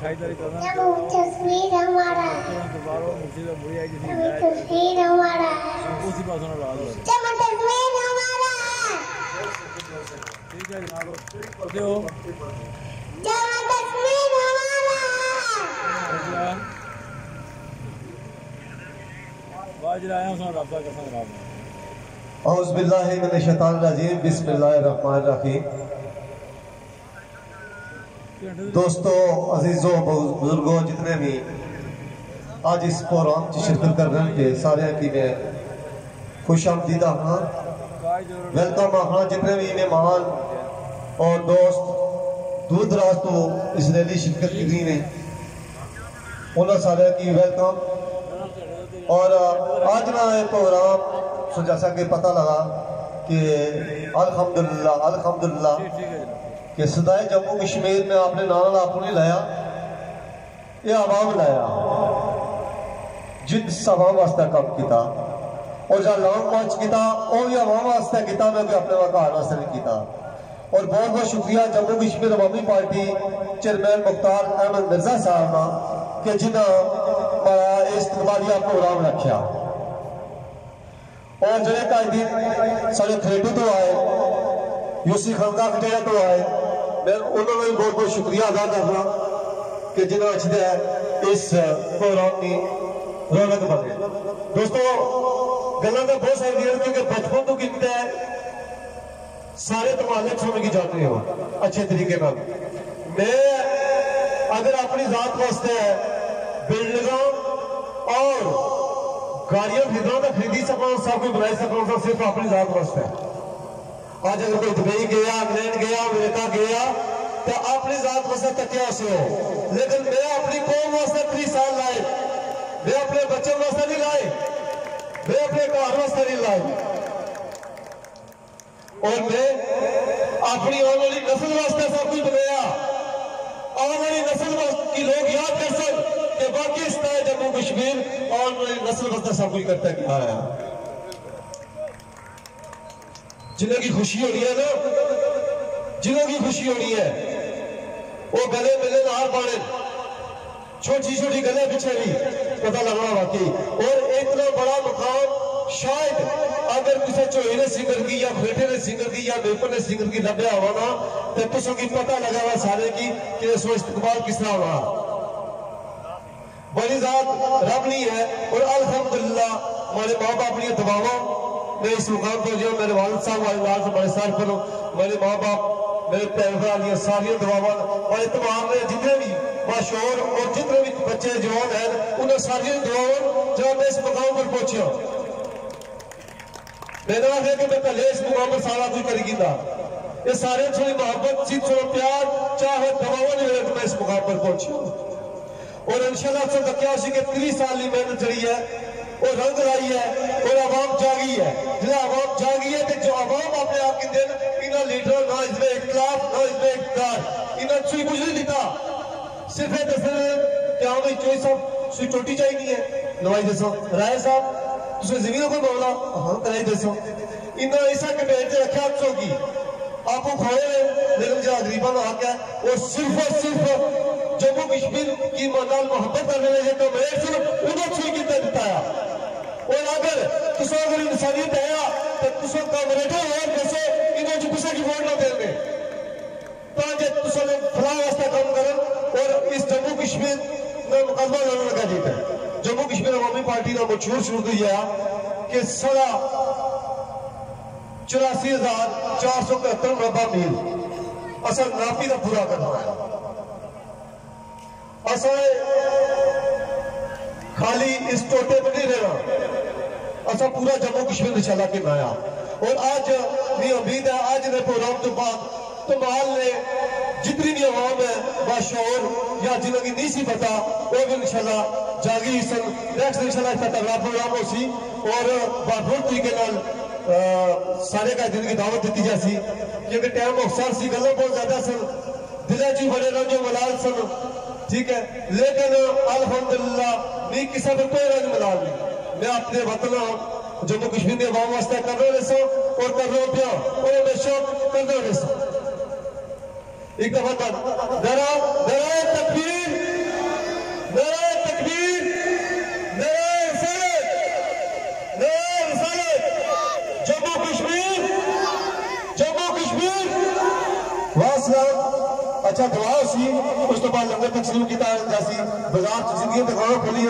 तस्वीर हमारा तस्वीर हमारा ठीक है जनाब औज़ बिल्लाहि मिनश शैतानिर रजीम बिस्मिल्लाहिर रहमानिर रहीम। दोस्तों, अजीजों, बुजुर्गों, जितने भी आज इस प्रोग्राम की शिरकत कर रहे हैं सारे की मैं खुश आमदीदा हाँ वेलकम हाँ। जितने भी मेहमान और दोस्त दूर दराज तो इस रैली शिरकत की ने उन्होंने सारे की वेलकम। और आज ना ये प्रोग्राम सो जैसा कि पता लगा कि अल्हम्दुलिल्लाह कि सदाए जम्मू कश्मीर में आपने नाना आपको नहीं लाया, ये आवाम लाया जिस आवाम वास्ते काम किया और जो लॉन्ग मार्च किया वो भी आवाम वास्ते किया, मैं भी अपने घर वास्ते नहीं किया। और बहुत बहुत शुक्रिया जम्मू कश्मीर अवामी पार्टी चेयरमैन मुख्तार अहमद मिर्जा साहब का कि जिन्हें इस्तकबालिया प्रोग्राम रखा और जो दिन सारे खरेडू तो आए यूसी खानका खटेरा तो आए, मैं उन्होंने भी बहुत बहुत शुक्रिया अदा करना कि जिन्हें अच्छे इस प्रोग्राम की रौनक बने। दोस्तों गल्ला तो बहुत सारी क्योंकि बचपन तो कितने सारे तमाले सुन की जाते हो अच्छे तरीके का। मैं अगर अपनी जात वास्ते बिल्डिंगों और गाड़ियां खरीदी सका सब कुछ बनाई सका सिर्फ अपनी जात वास्ते। आज अगर कोई दुबई गया, इंग्लैंड गया, अमेरिका गया तो अपनी जात वास्ते तकिया से हो, लेकिन मैं अपनी कौम वास्ते 30 साल लाए, मैं अपने बच्चों वास्ते नहीं लाए, मैं अपने घर वास्ते नहीं लाए और मैं अपनी आने वाली नस्ल वास्ते सब कुछ बनाया। आने वाली नस्ल की लोग याद कर सक कि बाकी जम्मू कश्मीर और नस्ल वास्ते सब कुछ करता क्या है। जिन्हें की खुशी होनी है ना, जिन्हें की खुशी होनी है वो गले मिले नार पाने छोटी छोटी गले पीछे भी पता लगना वाकई। और इतना बड़ा मुकाम शायद अगर किसी चोई ने सिंगर की या बेटे ने सिंगर की या बेपर ने सिंगर की लभ्या हुआ ना तो तुझे की पता लगा हुआ सारे की कि इसको इस्तेमाल किस तरह हुआ। बड़ी जात रब नहीं है और अल्हम्दुलिल्लाह हमारे माँ बाप की दुआओं में इस मुकाम पर जो मेरे वालिद साहब वालिदार से बड़े साल करो, मेरे माँ बाप मेरे भैन भरा सारी दुआवां और तमाम ने जितने भी माशूर और जितने भी बच्चे जवान हैं उन्हें सारी दुआवां जब मैं इस मुकाम पर पहुंचा मैंने आखिर कि मैं पहले इस मुकाम पर सारा कुछ करेगी था। ये सारे थोड़ी मोहब्बत सिर्फ थोड़ा प्यार चाहे दुआवां नहीं मिले तो मैं इस मुकाम पर पहुंचा। और इंशाल्लाह से क्या कि 30 साल की मेहनत जड़ी है और रंग लाई है और आवाम जागी है। जो आवाम जागी है तो जो आवाम अपने आप के दिन इन्हें लीडर ना इसमें इख्तिलाफ ना इसमें इख्तियार इन्हें सुई कुछ नहीं दिखा सिर्फ ये दस क्या भाई चोई साहब सुई चोटी चाहिए है नवाई दसो राय साहब तुझे जमीन को बोला हाँ कराई दसो इन्हें ऐसा कमेट रखा की आपको खोए लेकिन जो गरीबा में हक है और सिर्फ जम्मू कश्मीर की नाल मोहब्बत करने लगे तो मैं सिर्फ उन्हें छुई की देता है। और अगर इंसानियत है तो कमरेटर और कैसे इन्हें जो किसी की वोट ना देंगे फला वास्ते काम करें और इस जम्मू कश्मीर में मुकदमा लड़ने लगा जीता है। जम्मू कश्मीर अवामी पार्टी का मशहूर शुरू किया कि सारा 84,471 मरबा मील असल नापी का पूरा करना है। असल खाली इस टोटे पर नहीं रहना, असा पूरा जम्मू कश्मीर निशाला के लाया। और आज भी उम्मीद है आज ने प्रोग्राम तो बाद तो माल ने जितनी भी आवाम है बाशौर या जिन्हों की नहीं सी पता वो भी इंशाल्लाह जागी सन नेक्स्ट इंशाल्लाह इसका तगड़ा प्रोग्राम हो सी और भरपूर तरीके सारे का दिन की दावत दी जासी क्योंकि टाइम अफसर सी गल्ला बहुत ज्यादा सन दिला जी बड़े रंजो मलाल सन ठीक है। लेकिन अल्हम्दुलिल्लाह नहीं किसी पर कोई रंज मलाल नहीं। मैं अपने वतन जम्मू कश्मीर के अवाम वास्ते कर रहे सो और कर रहा पिया और हमेशा कर रहे सो। एक दफा तकबीर अच्छा दुआ सी उस तो बाद लंगर तकसीम किया जासी बाजार जिंदगी दिखाओ खोली